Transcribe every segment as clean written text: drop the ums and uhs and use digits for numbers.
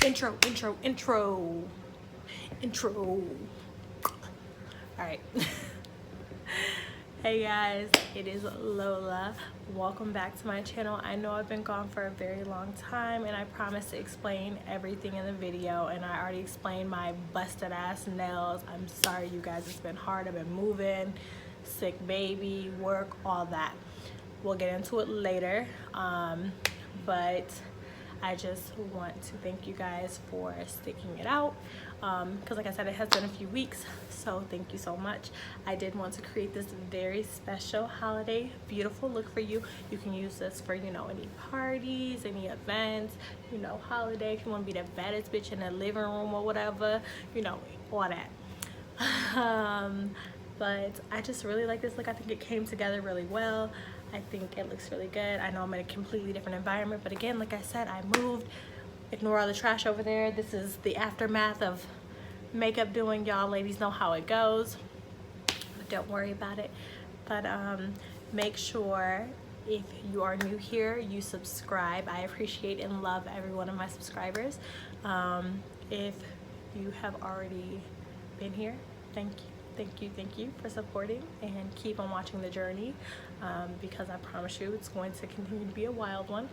Intro. Alright. Hey guys, it is Lola. Welcome back to my channel. I know I've been gone for a very long time and I promised to explain everything in the video, and I already explained my busted ass nails. I'm sorry you guys, it's been hard. I've been moving, sick baby, work, all that. We'll get into it later. But I just want to thank you guys for sticking it out, because like I said, it has been a few weeks, so thank you so much. I did want to create this very special holiday beautiful look for you. You can use this for, you know, any parties, any events, you know, holiday, if you want to be the baddest bitch in the living room or whatever, you know, all that. But I just really like this look. I think it came together really well. I think it looks really good. I know I'm in a completely different environment, but again, like I said, I moved. Ignore all the trash over there. This is the aftermath of makeup doing. Y'all ladies know how it goes, but don't worry about it. But make sure, if you are new here, you subscribe. I appreciate and love every one of my subscribers. If you have already been here, thank you for supporting, and keep on watching the journey, because I promise you it's going to continue to be a wild one.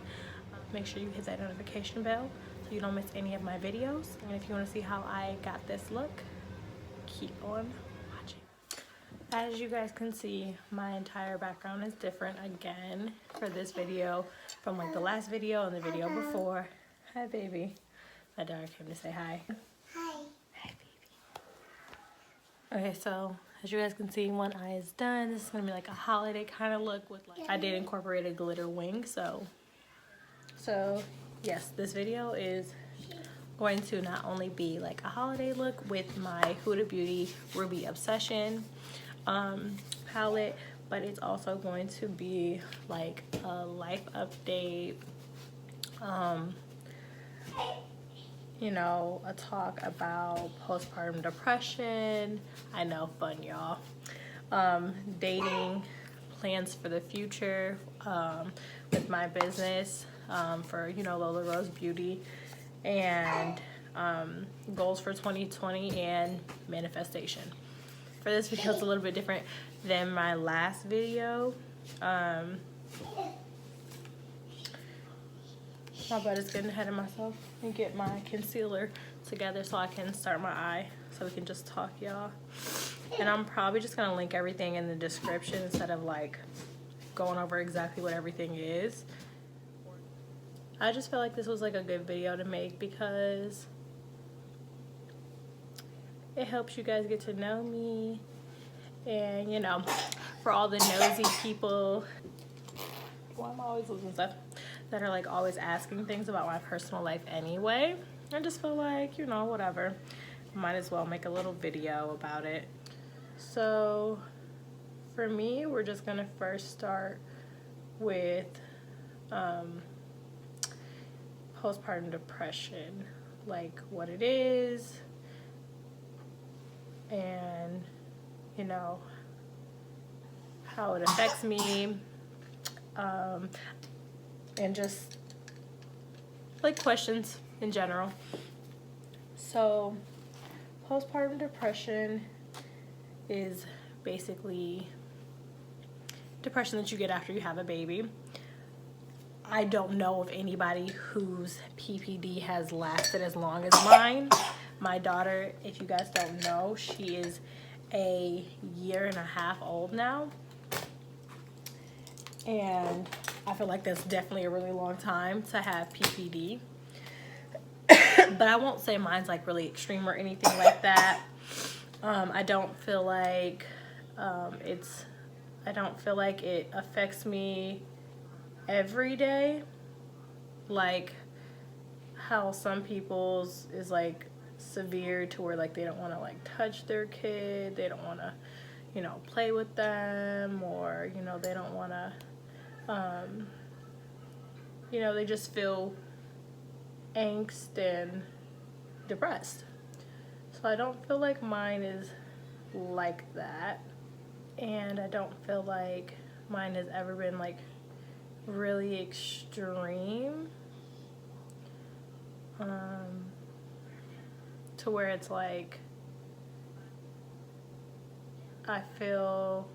Make sure you hit that notification bell so you don't miss any of my videos, and if you want to see how I got this look, keep on watching. As you guys can see, my entire background is different again for this video from like the last video and the video before. Hi baby. My daughter came to say hi. Okay, so as you guys can see, one eye is done. This is gonna be like a holiday kind of look with like, I did incorporate a glitter wing. So yes, this video is going to not only be like a holiday look with my Huda Beauty Ruby Obsession palette, but it's also going to be like a life update, you know, a talk about postpartum depression. I know, fun, y'all. Dating, plans for the future, with my business, for, you know, LolaRose Beauty, and goals for 2020 and manifestation. For this video, it's a little bit different than my last video. My butt is getting ahead of myself, and get my concealer together so I can start my eye, so we can just talk, y'all. And I'm probably just gonna link everything in the description instead of like going over exactly what everything is. I just felt like this was like a good video to make because it helps you guys get to know me, and you know, for all the nosy people, why am I always losing stuff, that are like always asking things about my personal life anyway. I just feel like, you know, whatever, might as well make a little video about it. So for me, we're just gonna first start with postpartum depression, like what it is, and you know, how it affects me, and just like questions in general. So postpartum depression is basically depression that you get after you have a baby. I don't know of anybody whose PPD has lasted as long as mine. My daughter, if you guys don't know, she is a 1.5 years old now, and I feel like that's definitely a really long time to have PPD. But I won't say mine's like really extreme or anything like that. I don't feel like I don't feel like it affects me every day, like how some people's is like severe to where like they don't want to like touch their kid, they don't want to, you know, play with them, or you know, they don't want to you know, they just feel angst and depressed. So I don't feel like mine is like that, and I don't feel like mine has ever been like really extreme. to where it's like I feel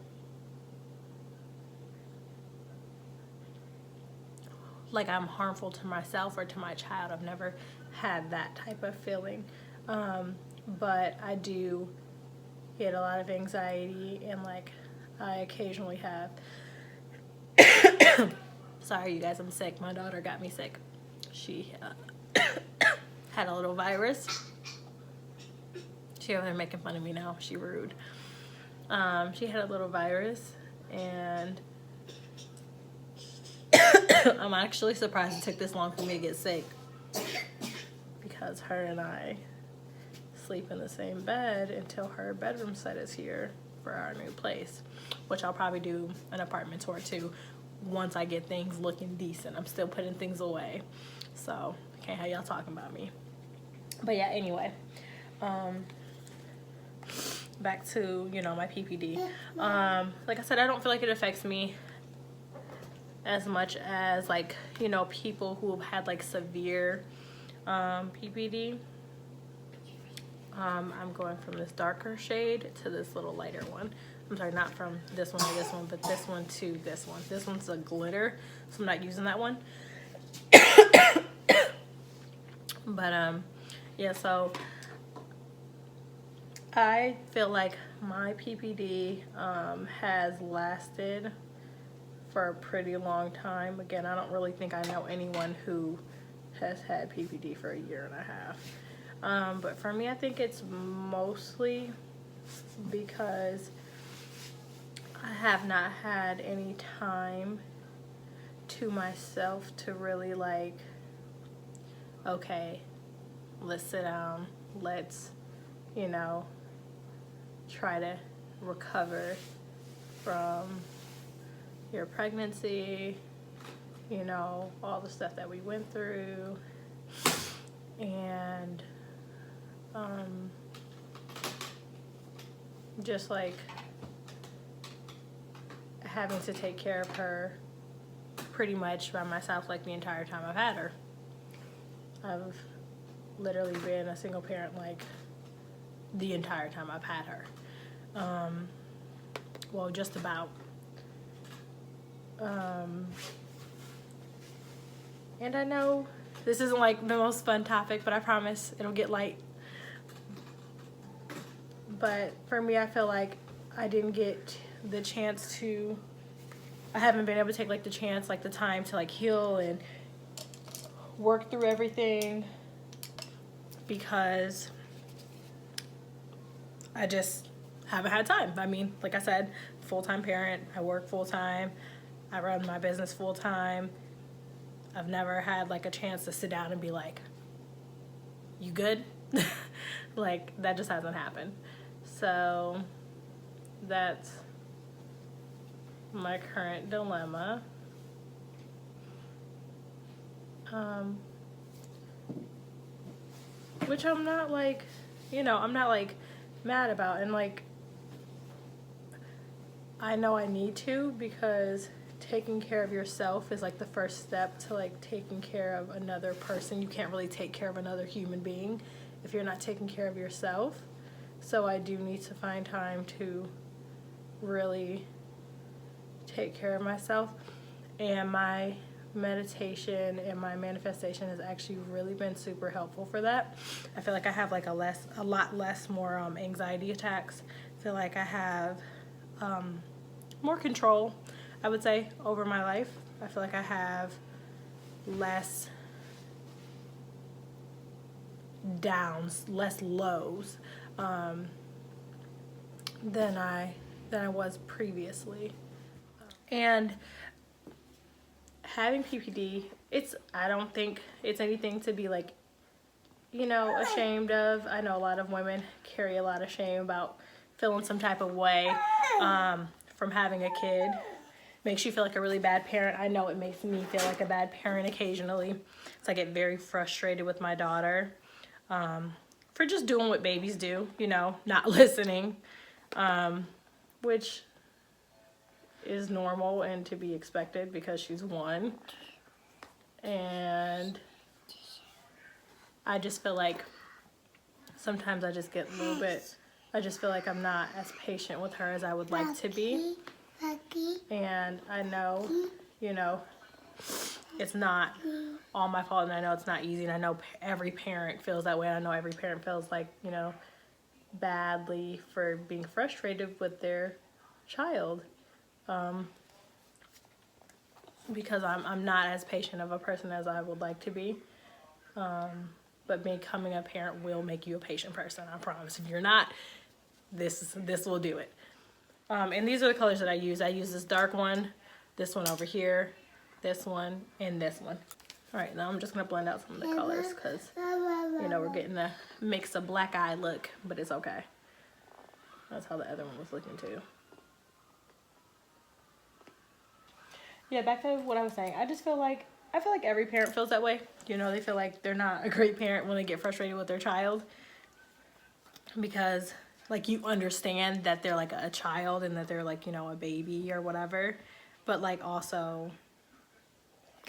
like I'm harmful to myself or to my child. I've never had that type of feeling. But I do get a lot of anxiety, and like I occasionally have sorry you guys, I'm sick. My daughter got me sick. She had a little virus. She over there making fun of me now. She rude. She had a little virus, and I'm actually surprised it took this long for me to get sick, because her and I sleep in the same bed until her bedroom set is here for our new place, which I'll probably do an apartment tour too once I get things looking decent. I'm still putting things away, so I can't have y'all talking about me. But yeah, anyway, back to, you know, my PPD. Like I said, I don't feel like it affects me as much as, like, you know, people who have had like severe PPD. I'm going from this darker shade to this little lighter one. I'm sorry, not from this one to this one, but this one to this one. This one's a glitter, so I'm not using that one. But yeah, so I feel like my PPD has lasted for a pretty long time. Again, I don't really think I know anyone who has had PPD for a year and a half. But for me, I think it's mostly because I have not had any time to myself to really like, okay, let's sit down, let's, you know, try to recover from your pregnancy, you know, all the stuff that we went through, and just like having to take care of her pretty much by myself, like the entire time I've had her. I've literally been a single parent like the entire time I've had her. Well, just about. And I know this isn't like the most fun topic, but I promise it'll get light. But for me, I feel like I didn't get the chance to, I haven't been able to take like the chance, like the time to like heal and work through everything, because I just haven't had time. I mean, like I said, full-time parent, I work full-time, I run my business full-time. I've never had like a chance to sit down and be like, you good? Like, that just hasn't happened. So that's my current dilemma. Which I'm not like, you know, I'm not like mad about, and like I know I need to, because taking care of yourself is like the first step to like taking care of another person. You can't really take care of another human being if you're not taking care of yourself. So I do need to find time to really take care of myself, and my meditation and my manifestation has actually really been super helpful for that. I feel like I have like a lot less more anxiety attacks. I feel like I have more control, I would say, over my life. I feel like I have less downs, less lows than I was previously. And having PPD, I don't think it's anything to be like, you know, ashamed of. I know a lot of women carry a lot of shame about feeling some type of way from having a kid. Makes you feel like a really bad parent. I know it makes me feel like a bad parent occasionally. So I get very frustrated with my daughter for just doing what babies do, you know, not listening, which is normal and to be expected because she's one. And I just feel like sometimes I just get a little bit, I just feel like I'm not as patient with her as I would like to be. And I know, you know, it's not all my fault, and I know it's not easy, and I know every parent feels that way. I know every parent feels like, you know, badly for being frustrated with their child, because I'm not as patient of a person as I would like to be. But becoming a parent will make you a patient person, I promise. If you're not, this will do it. And these are the colors that I use. I use this dark one, this one over here, this one, and this one. All right, now I'm just gonna blend out some of the colors because, you know, we're getting a mix of black eye look, but it's okay. That's how the other one was looking too. Yeah, back to what I was saying. I feel like every parent feels that way. You know, they feel like they're not a great parent when they get frustrated with their child, because like you understand that they're like a child and that they're like, you know, a baby or whatever, but like also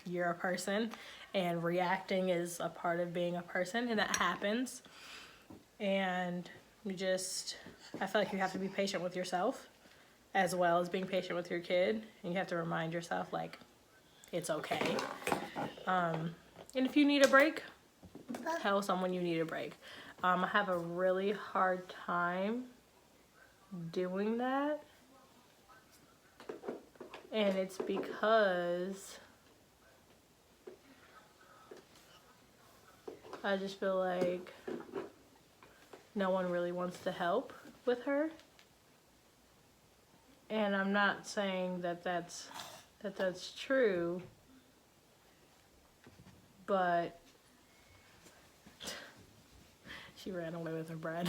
you're a person and reacting is a part of being a person, and that happens. And I feel like you have to be patient with yourself as well as being patient with your kid, and you have to remind yourself like it's okay. And if you need a break, tell someone you need a break. I have a really hard time doing that, and it's because I just feel like no one really wants to help with her. And I'm not saying that that's true, but she ran away with her bread.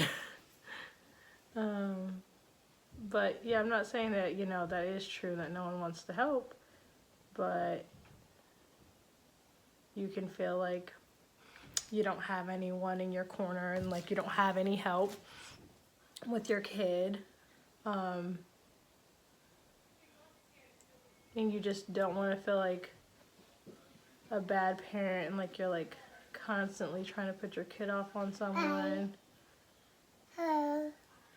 But yeah, I'm not saying that, you know, that is true, that no one wants to help, but you can feel like you don't have anyone in your corner, and like you don't have any help with your kid. And you just don't want to feel like a bad parent, and like you're like constantly trying to put your kid off on someone. Hello.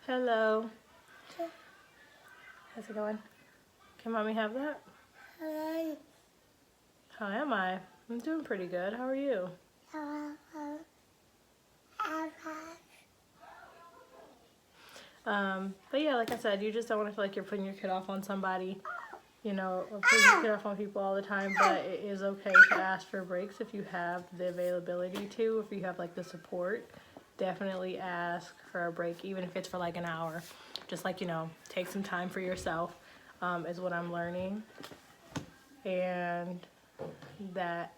Hello. How's it going? Can mommy have that? Hello. How am I? I'm doing pretty good. How are you? But yeah, like I said, you just don't want to feel like you're putting your kid off on somebody, you know, or putting your kid off on people all the time. But it is okay to ask for breaks if you have the availability to, if you have like the support. Definitely ask for a break, even if it's for like an hour. Just like, you know, take some time for yourself, is what I'm learning. And that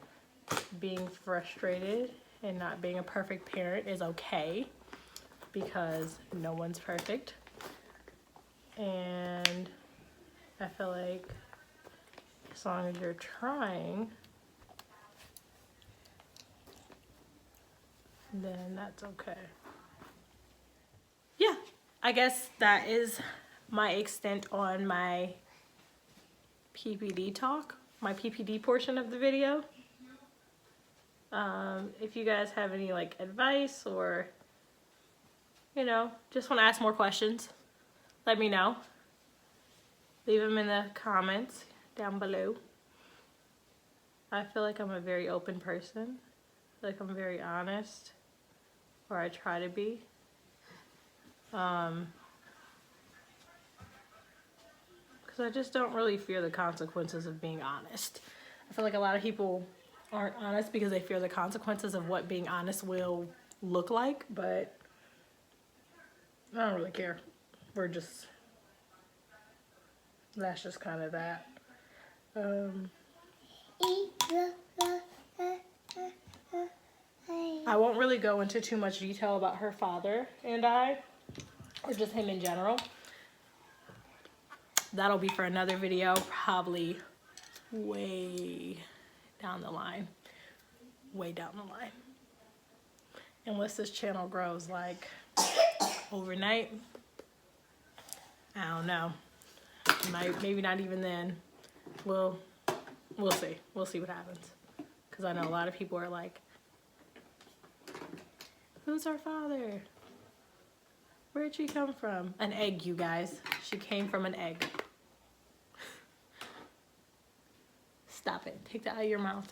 being frustrated and not being a perfect parent is okay, because no one's perfect. And I feel like as long as you're trying, then that's okay. Yeah, I guess that is my extent on my PPD talk, my PPD portion of the video. If you guys have any like advice, or, you know, just want to ask more questions, let me know. Leave them in the comments down below. I feel like I'm a very open person. I feel like I'm very honest, or I try to be. Because I just don't really fear the consequences of being honest. I feel like a lot of people aren't honest because they fear the consequences of what being honest will look like, but I don't really care. That's just kind of that. I won't really go into too much detail about her father and I, or just him in general. That'll be for another video, probably way down the line. Way down the line. Unless this channel grows like overnight. I don't know. Maybe not even then. We'll see. We'll see what happens. Because I know a lot of people are like, who's our father? Where'd she come from? An egg, you guys. She came from an egg. Stop it. Take that out of your mouth.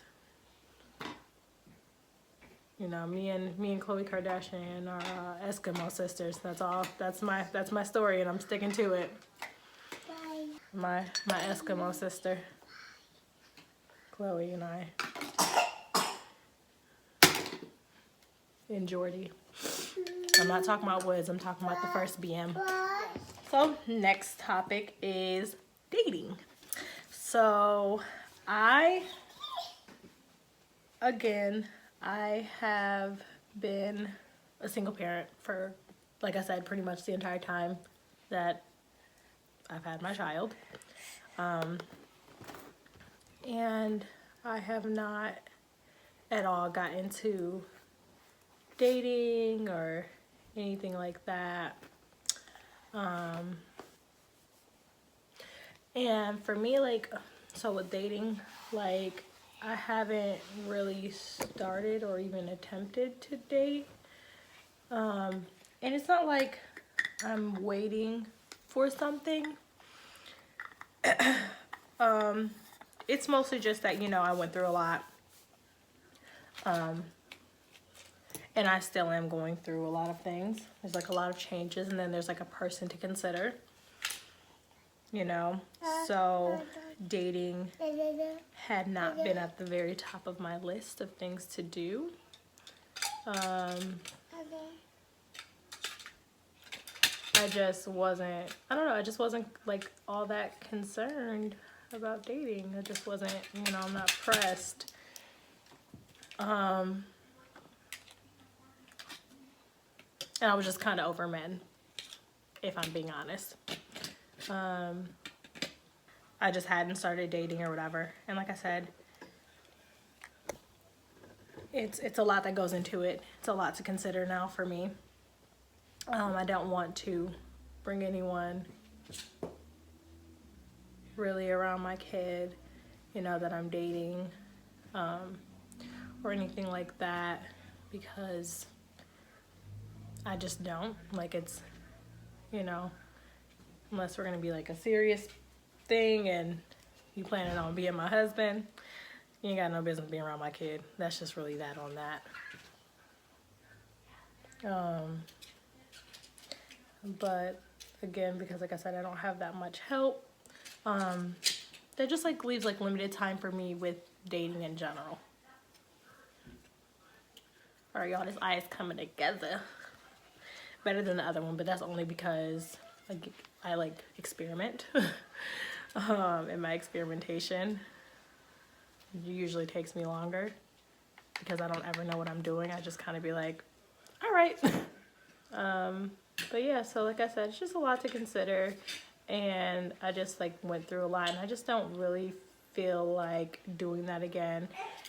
You know, me and Khloe Kardashian are Eskimo sisters. That's all. That's my story, and I'm sticking to it. Bye. My Eskimo sister, Khloe, and I. And Jordy. I'm not talking about Woods. I'm talking about the first BM. So next topic is dating. So I have been a single parent for, like I said, pretty much the entire time that I've had my child. And I have not at all got into dating or anything like that. And for me, like, so with dating, like, I haven't really started or even attempted to date. And it's not like I'm waiting for something. It's mostly just that, you know, I went through a lot. And I still am going through a lot of things. There's like a lot of changes, and then there's like a person to consider, you know. So dating had not been at the very top of my list of things to do. I just wasn't, I don't know, I just wasn't like all that concerned about dating. I just wasn't, you know, I'm not pressed. And I was just kind of over men, if I'm being honest. I just hadn't started dating or whatever. And like I said, it's a lot that goes into it. It's a lot to consider now for me. I don't want to bring anyone really around my kid, you know, that I'm dating, or anything like that, because I just don't. Like, it's, you know, unless we're gonna be like a serious thing and you planning on being my husband, you ain't got no business being around my kid. That's just really that on that. But again, because like I said, I don't have that much help, that just like leaves like limited time for me with dating in general. All right, y'all, this eye is coming together better than the other one, but that's only because I like experiment. And my experimentation usually takes me longer because I don't ever know what I'm doing. I just kind of be like, all right. But yeah, so like I said, it's just a lot to consider, and I just like went through a lot, and I just don't really feel like doing that again,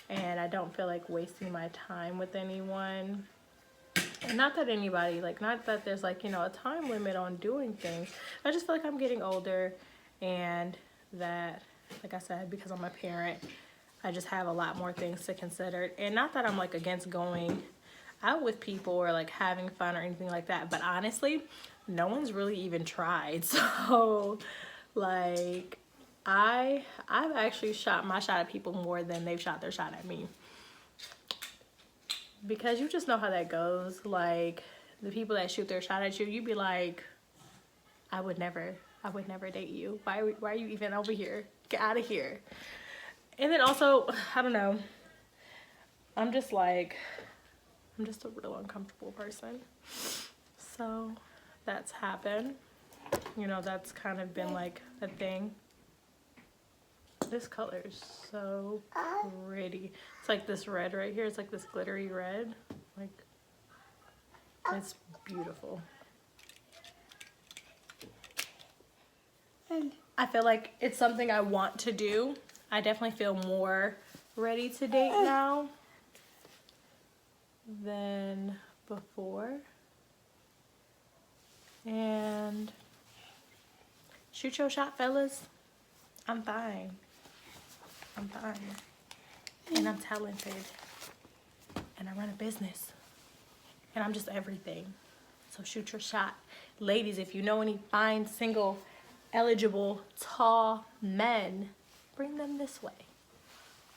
and I don't feel like wasting my time with anyone. And not that anybody, like, not that there's like, you know, a time limit on doing things. I just feel like I'm getting older, and that, like I said, because I'm a parent, I just have a lot more things to consider. And not that I'm like against going out with people or like having fun or anything like that, but honestly, no one's really even tried. So like, I've actually shot my shot at people more than they've shot their shot at me, because you just know how that goes. Like, the people that shoot their shot at you, you'd be like, I would never date you. Why are you even over here? Get out of here. And then also, I don't know, I'm just a real uncomfortable person. So that's happened. You know, that's kind of been like a thing. This color is so pretty. It's like this red right here. It's like this glittery red. Like, it's beautiful. I feel like it's something I want to do. I definitely feel more ready to date now than before. And shoot your shot, fellas. I'm fine. I'm fine. And I'm talented. And I run a business. And I'm just everything. So shoot your shot. Ladies, if you know any fine, single, eligible, tall men, bring them this way.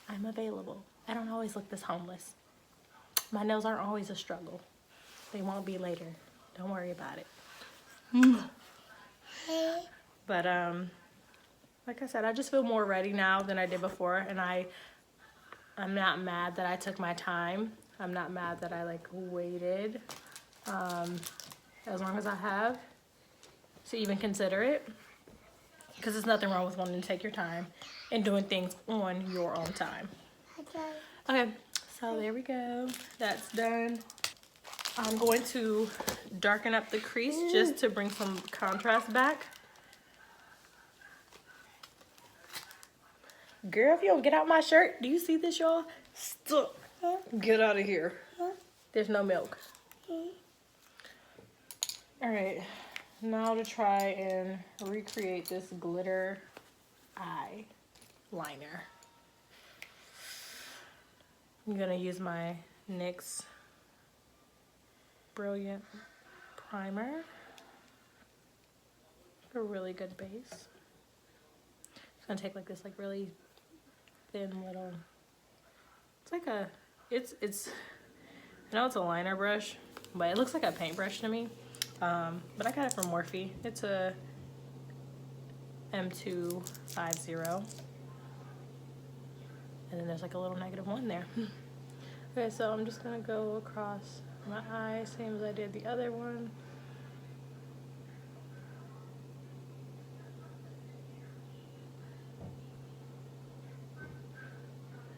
I'm available. I don't always look this homeless. My nails aren't always a struggle. They won't be later. Don't worry about it. But like I said, I just feel more ready now than I did before, and I'm not mad that I took my time. I'm not mad that I like waited as long as I have to even consider it, because there's nothing wrong with wanting to take your time and doing things on your own time. Okay, so there we go. That's done. I'm going to darken up the crease just to bring some contrast back. Girl, if you don't get out my shirt, do you see this, y'all? Stop. Get out of here. There's no milk. All right, now to try and recreate this glitter eye liner. I'm gonna use my NYX Brilliant Primer. A really good base. It's gonna take like this like really thin little, it's like a, it's I know it's a liner brush, but it looks like a paintbrush to me. But I got it from Morphe. It's a M250, and then there's like a little -1 there. Okay, so I'm just gonna go across my eye, same as I did the other one.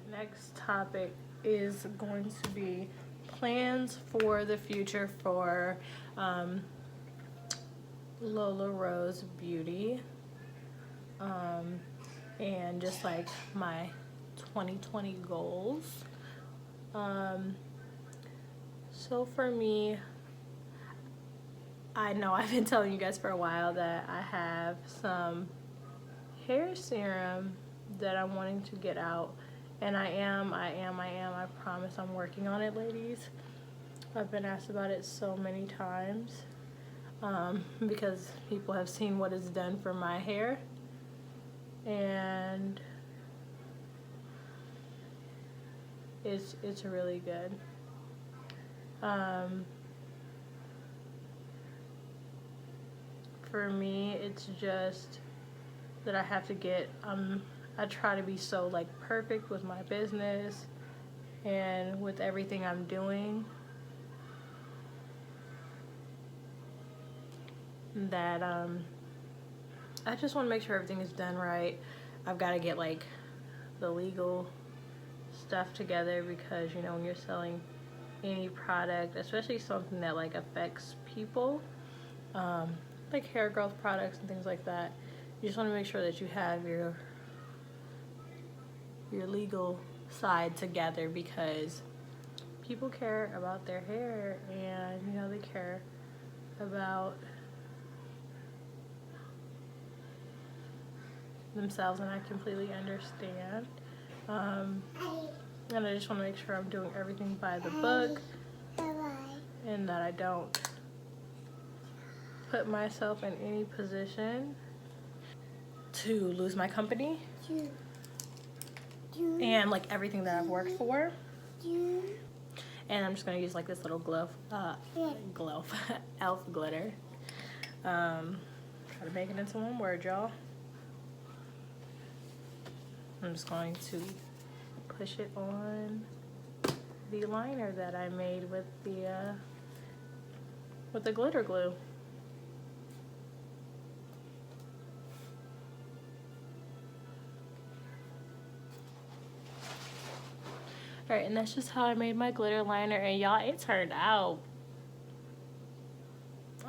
Next topic is going to be plans for the future for LolaRose Beauty, and just like my 2020 goals. So for me, I know I've been telling you guys for a while that I have some hair serum that I'm wanting to get out, and I promise I'm working on it, ladies. I've been asked about it so many times because people have seen what it's done for my hair, and it's really good. For me, it's just that I have to get, I try to be so like perfect with my business and with everything I'm doing, that I just want to make sure everything is done right. I've got to get like the legal stuff together, because you know, when you're selling any product, especially something that like affects people, like hair growth products and things like that, you just want to make sure that you have your legal side together, because people care about their hair, and you know, they care about themselves, and I completely understand. And I just want to make sure I'm doing everything by the book, and that I don't put myself in any position to lose my company and like everything that I've worked for. And I'm just gonna use like this little elf glitter. Try to make it into one word, y'all. I'm just going to push it on the liner that I made with the glitter glue. Alright, and that's just how I made my glitter liner, and y'all, it turned out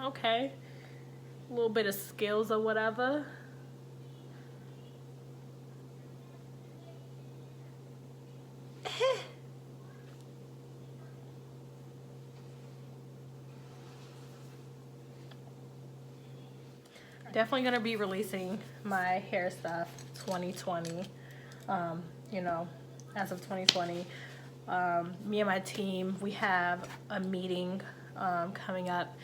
okay. A little bit of skills or whatever. Definitely gonna be releasing my hair stuff 2020. You know, as of 2020, me and my team, we have a meeting coming up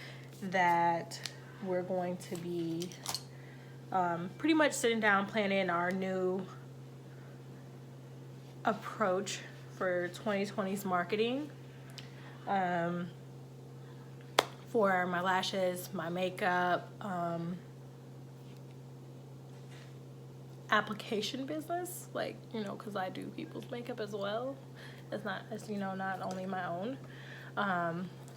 that we're going to be pretty much sitting down planning our new approach for 2020's marketing for my lashes, my makeup, application business, like, you know, because I do people's makeup as well. It's not, as you know, not only my own.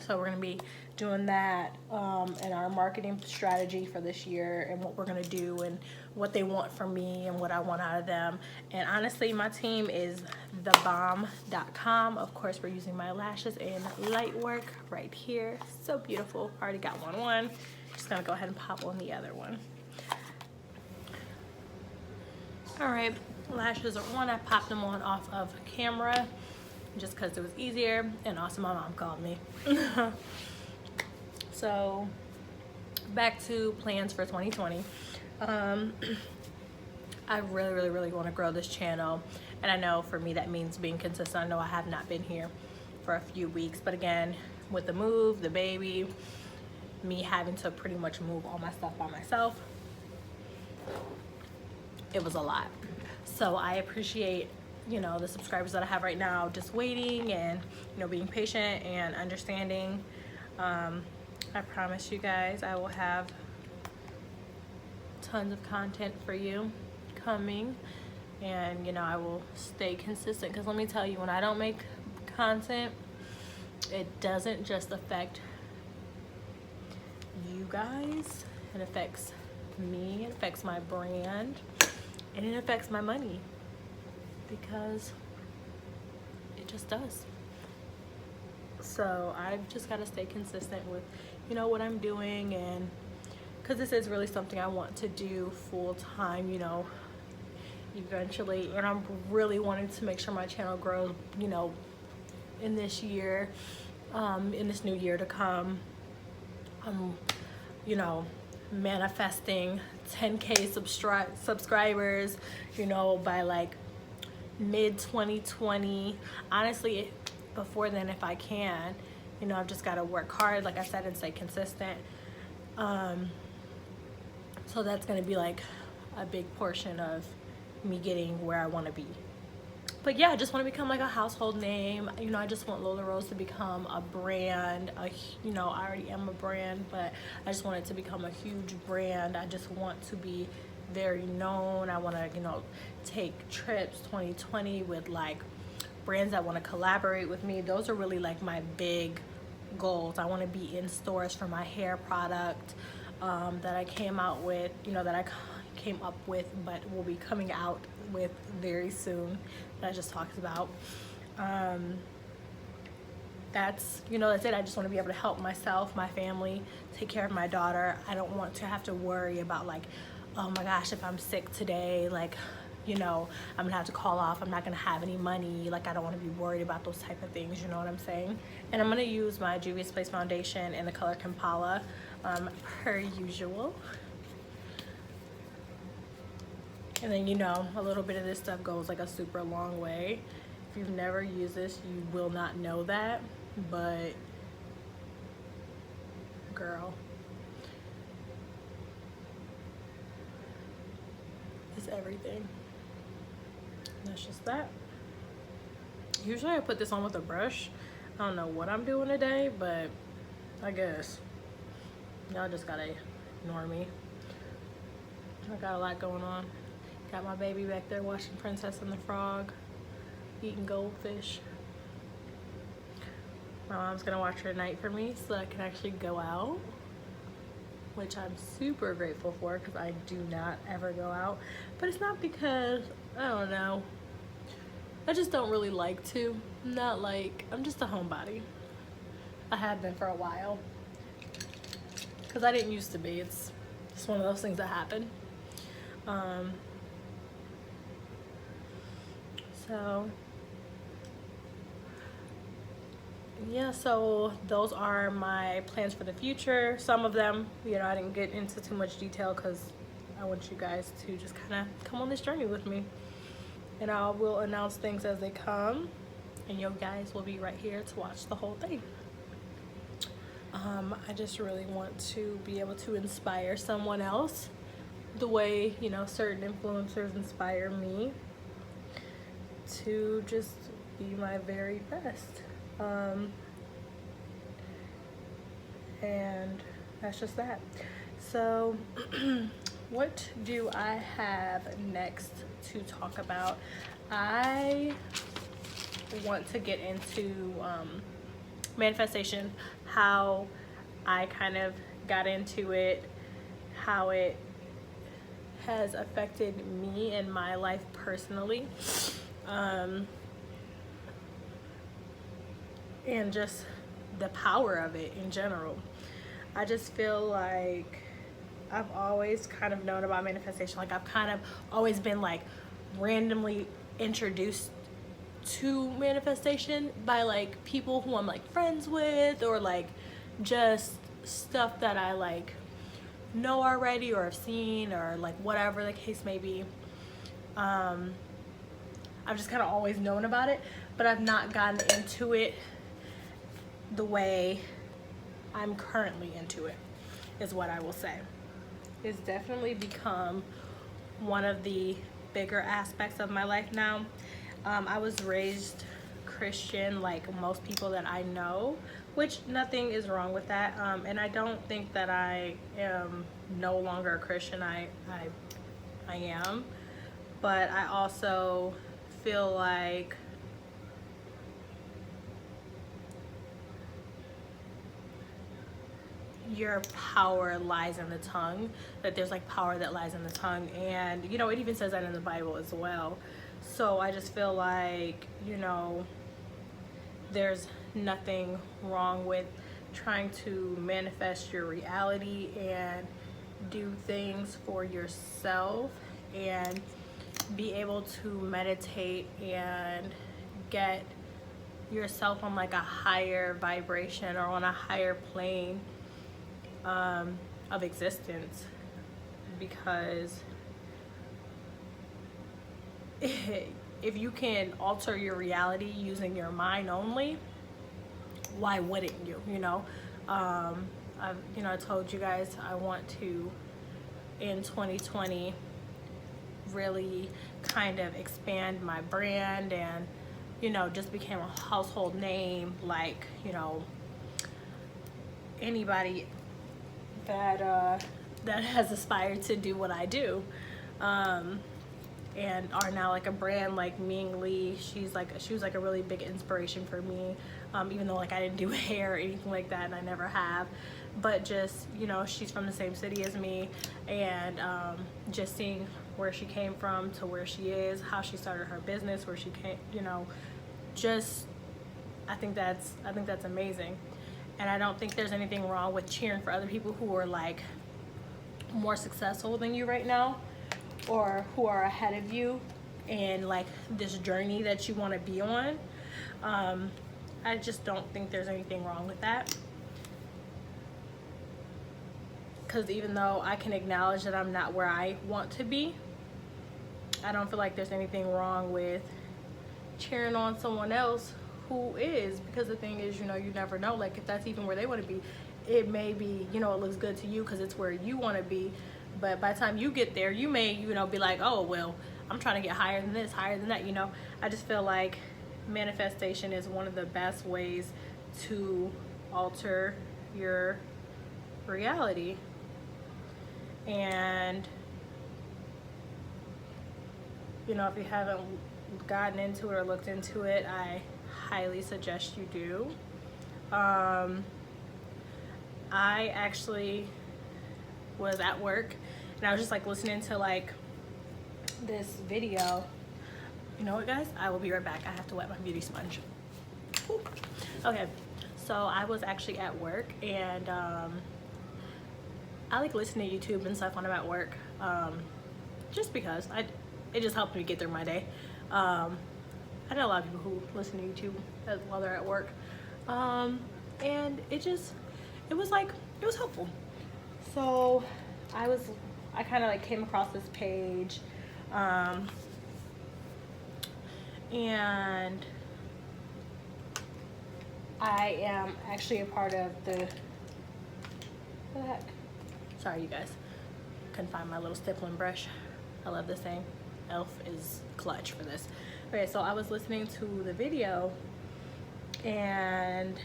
So we're going to be doing that and our marketing strategy for this year and what we're going to do and what they want from me and what I want out of them. And honestly, my team is thebomb.com. Of course, we're using my lashes in Lightwork right here. So beautiful. Already got one on. Just going to go ahead and pop on the other one. All right, lashes are on. I popped them on off of camera just because it was easier, and also my mom called me. So back to plans for 2020. I really want to grow this channel, and I know for me that means being consistent. I know I have not been here for a few weeks, but again, with the move, the baby, me having to pretty much move all my stuff by myself, it was a lot. So I appreciate, you know, the subscribers that I have right now just waiting and, you know, being patient and understanding. I promise you guys I will have tons of content for you coming, and, you know, I will stay consistent, because let me tell you, when I don't make content, it doesn't just affect you guys, it affects me, it affects my brand, and it affects my money, because it just does. So I've just got to stay consistent with, you know, what I'm doing, and because this is really something I want to do full time, you know, eventually, and I'm really wanting to make sure my channel grows, you know, in this year, in this new year to come. You know, manifesting 10K subscribers, you know, by like mid 2020. Honestly, before then, if I can, you know, I've just got to work hard, like I said, and stay consistent. So that's going to be like a big portion of me getting where I want to be. But yeah, I just want to become like a household name. You know, I just want LolaRose to become a brand. You know, I already am a brand, but I just want it to become a huge brand. I just want to be very known. I want to, you know, take trips 2020 with like brands that want to collaborate with me. Those are really like my big goals. I want to be in stores for my hair product that I came out with, you know, that I came up with, but will be coming out with very soon, that I just talked about. That's, you know, that's it. I just want to be able to help myself, my family, take care of my daughter. I don't want to have to worry about like, oh my gosh, if I'm sick today, like, you know, I'm gonna have to call off, I'm not gonna have any money. Like, I don't want to be worried about those type of things, you know what I'm saying? And I'm gonna use my Juvias Place foundation in the color Kampala, per usual. And then, you know, a little bit of this stuff goes like a super long way. If you've never used this, you will not know that, but girl, it's everything. That's just that. Usually I put this on with a brush. I don't know what I'm doing today, but I guess y'all just gotta ignore me. I got a lot going on. Got my baby back there watching Princess and the Frog, eating goldfish. My mom's gonna watch her tonight for me so I can actually go out, which I'm super grateful for, because I do not ever go out. But it's not because, I don't know, I just don't really like to. Not like, I'm just a homebody. I have been for a while, because I didn't used to be. It's just one of those things that happen. So yeah, so those are my plans for the future. Some of them, you know, I didn't get into too much detail because I want you guys to just kind of come on this journey with me, and I will announce things as they come, and you guys will be right here to watch the whole thing. I just really want to be able to inspire someone else the way, you know, certain influencers inspire me to just be my very best. And that's just that. So what do I have next to talk about? I want to get into manifestation, how I kind of got into it, how it has affected me in my life personally, and just the power of it in general. I just feel like I've always kind of known about manifestation. Like I've kind of always been like randomly introduced to manifestation by like people who I'm like friends with, or like just stuff that I like know already or have seen, or like whatever the case may be. I've just kind of always known about it, but I've not gotten into it the way I'm currently into it, is what I will say. It's definitely become one of the bigger aspects of my life now. I was raised Christian like most people that I know, which nothing is wrong with that. And I don't think that I am no longer a Christian. I am, but I also feel like your power lies in the tongue, that there's like power that lies in the tongue, and you know, it even says that in the Bible as well. So I just feel like, you know, there's nothing wrong with trying to manifest your reality and do things for yourself and be able to meditate and get yourself on like a higher vibration or on a higher plane of existence. Because if you can alter your reality using your mind only, why wouldn't you? You know, I told you guys I want to, in 2020, really kind of expand my brand and, you know, just became a household name, like, you know, anybody that has aspired to do what I do, and are now like a brand. Like Ming Lee, she was like a really big inspiration for me, even though like I didn't do hair or anything like that, and I never have, but just, you know, she's from the same city as me, and just seeing where she came from to where she is, how she started her business, where she came, you know, just I think that's amazing. And I don't think there's anything wrong with cheering for other people who are like more successful than you right now, or who are ahead of you in like this journey that you want to be on. I just don't think there's anything wrong with that, because even though I can acknowledge that I'm not where I want to be, I don't feel like there's anything wrong with cheering on someone else who is, because the thing is, you know, you never know, like if that's even where they want to be. It may be, you know, it looks good to you because it's where you want to be, but by the time you get there, you may, you know, be like, oh well, I'm trying to get higher than this, higher than that, you know. I just feel like manifestation is one of the best ways to alter your reality. And you know, if you haven't gotten into it or looked into it, I highly suggest you do. I actually was at work and I was just like listening to like this video. You know what, guys? I will be right back. I have to wet my beauty sponge. Whew. Okay, so I was actually at work, and I like listening to YouTube and stuff when I'm at work, just because it just helped me get through my day. I know a lot of people who listen to YouTube while they're at work, and it was helpful. So I kind of like came across this page, and I am actually a part of the What the heck? Sorry, you guys. Couldn't find my little stippling brush. I love this thing. Elf is clutch for this. Okay, so I was listening to the video, and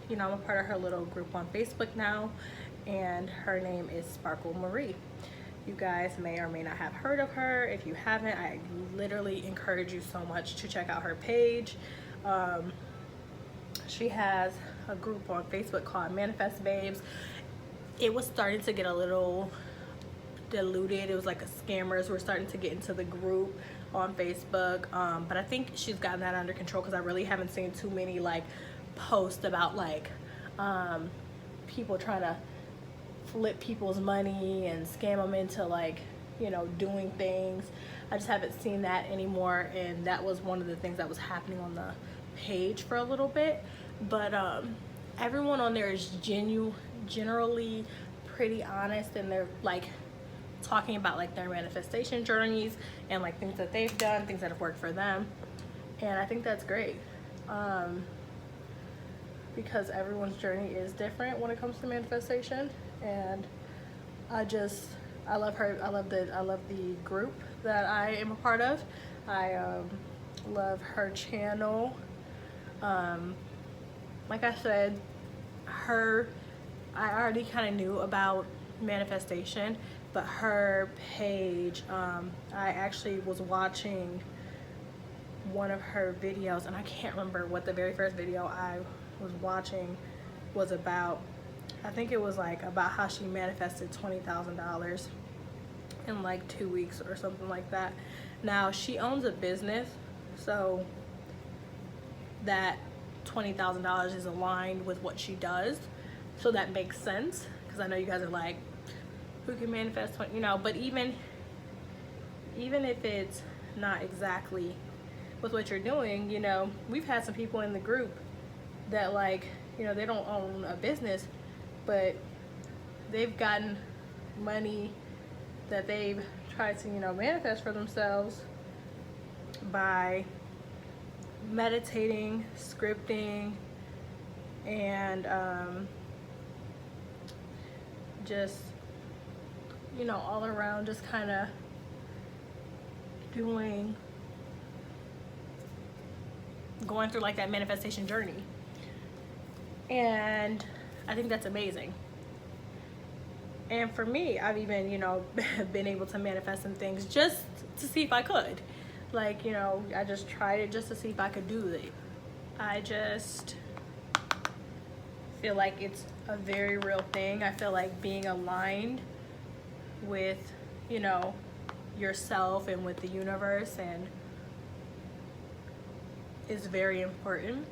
you know, I'm a part of her little group on Facebook now, and her name is Sparkle Marie. You guys may or may not have heard of her. If you haven't, I literally encourage you so much to check out her page. She has a group on Facebook called Manifest Babes. It was starting to get a little diluted. It was like a scammers were starting to get into the group on Facebook, but I think she's gotten that under control, because I really haven't seen too many like posts about like people trying to flip people's money and scam them into like, you know, doing things. I just haven't seen that anymore, and that was one of the things that was happening on the page for a little bit. But everyone on there is generally pretty honest, and they're like talking about like their manifestation journeys and like things that they've done, things that have worked for them. And I think that's great, because everyone's journey is different when it comes to manifestation. And I love her. I love the group that I am a part of. I love her channel. Like I said, I already kind of knew about manifestation, but her page, I actually was watching one of her videos, and I can't remember what the very first video I was watching was about. I think it was like about how she manifested $20,000 in like 2 weeks or something like that. Now she owns a business, so that $20,000 is aligned with what she does, so that makes sense, because I know you guys are like, who can manifest 20, you know. But even if it's not exactly with what you're doing, you know, we've had some people in the group that, like, you know, they don't own a business, but they've gotten money that they've tried to, you know, manifest for themselves by meditating, scripting, and just, you know, all around just kind of going through like that manifestation journey. And I think that's amazing. And for me, I've even, you know, been able to manifest some things just to see if I could. Like, you know, I just tried it just to see if I could do it. I just feel like it's a very real thing. I feel like being aligned with, you know, yourself and with the universe and is very important.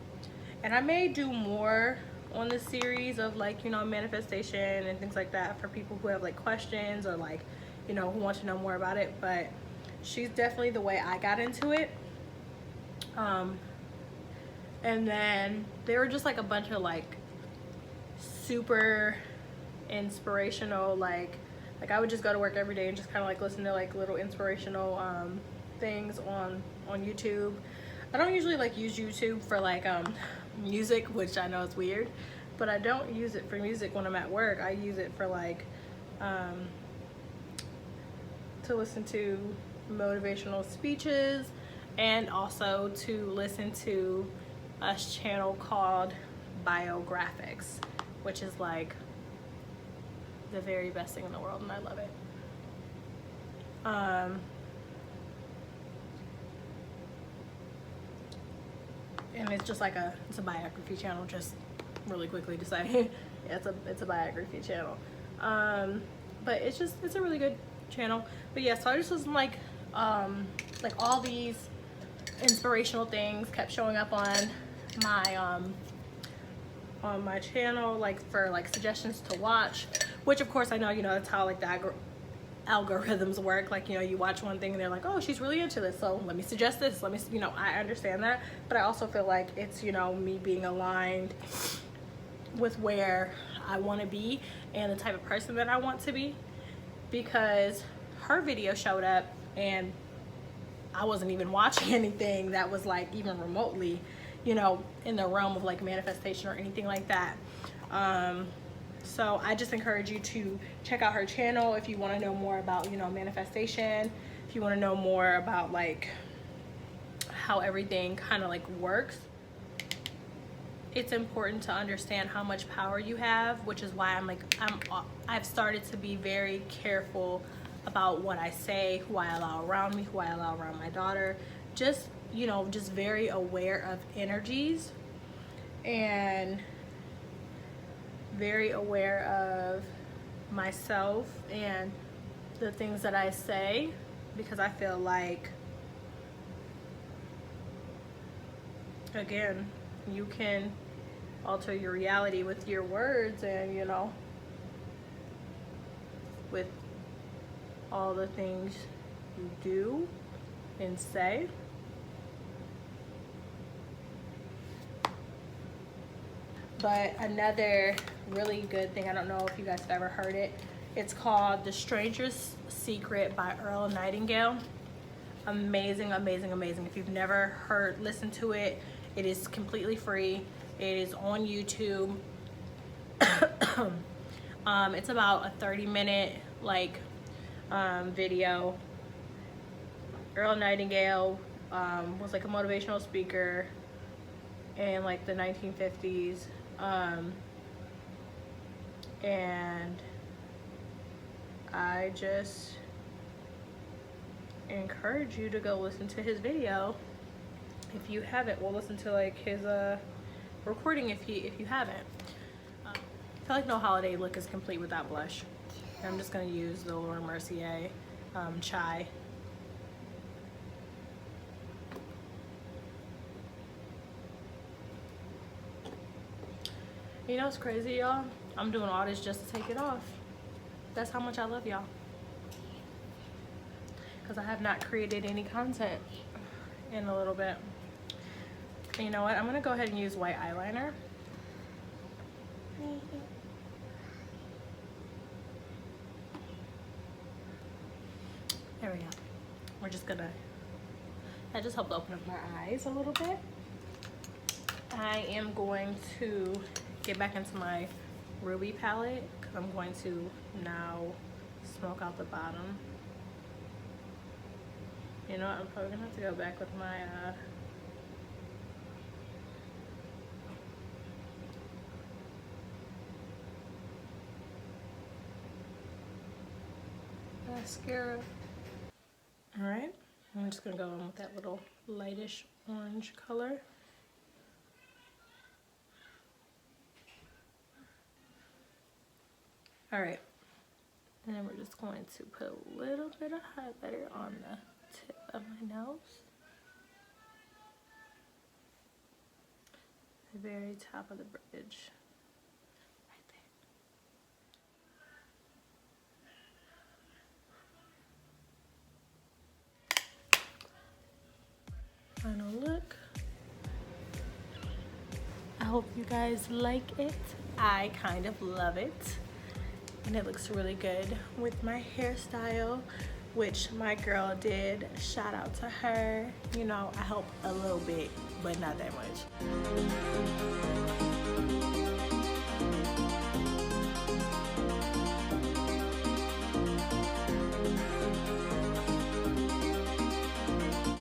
And I may do more on the series of like, you know, manifestation and things like that for people who have like questions or like, you know, who want to know more about it. But she's definitely the way I got into it. And then there were just like a bunch of like super inspirational, like I would just go to work every day and just kind of like listen to like little inspirational things on YouTube. I don't usually like use YouTube for like music, which I know is weird, but I don't use it for music when I'm at work. I use it for like to listen to motivational speeches, and also to listen to a channel called Biographics, which is like the very best thing in the world, and I love it. And it's just like it's a biography channel, just really quickly to say. Yeah, it's a biography channel. But it's a really good channel. But yeah, so I just was like all these inspirational things kept showing up on my channel, like for like suggestions to watch, which of course I know, you know, that's how like the algorithms work. Like, you know, you watch one thing and they're like, oh, she's really into this, so let me suggest this, let me, you know, I understand that, but I also feel like it's, you know, me being aligned with where I want to be and the type of person that I want to be, because her video showed up and I wasn't even watching anything that was like even remotely, you know, in the realm of like manifestation or anything like that. So I just encourage you to check out her channel if you want to know more about, you know, manifestation, if you want to know more about like how everything kind of like works. It's important to understand how much power you have, which is why I've started to be very careful about what I say, who I allow around me, who I allow around my daughter. Just, you know, just very aware of energies and very aware of myself and the things that I say, because I feel like, again, you can alter your reality with your words and, you know, with all the things you do and say. But another really good thing, I don't know if you guys have ever heard it, it's called The Stranger's Secret by Earl Nightingale. Amazing, amazing, amazing. If you've never listened to it, it is completely free. It is on YouTube. It's about a 30-minute like video. Earl Nightingale was like a motivational speaker in like the 1950s. And I just encourage you to go listen to his video if you haven't. We'll listen to like his recording if you haven't. I feel like no holiday look is complete without blush. I'm just gonna use the Mercier Chai. You know what's crazy, y'all? I'm doing all this just to take it off. That's how much I love y'all. Because I have not created any content in a little bit. And you know what? I'm going to go ahead and use white eyeliner. There we go. We're just going to... That just helped open up my eyes a little bit. I am going to get back into my Ruby palette because I'm going to now smoke out the bottom. You know what? I'm probably gonna have to go back with my mascara. All right, I'm just gonna go in with that little lightish orange color. All right, and then we're just going to put a little bit of highlighter on the tip of my nose. The very top of the bridge. Right there. Final look. I hope you guys like it. I kind of love it. And it looks really good with my hairstyle, which my girl did. Shout out to her. You know, I help a little bit, but not that much.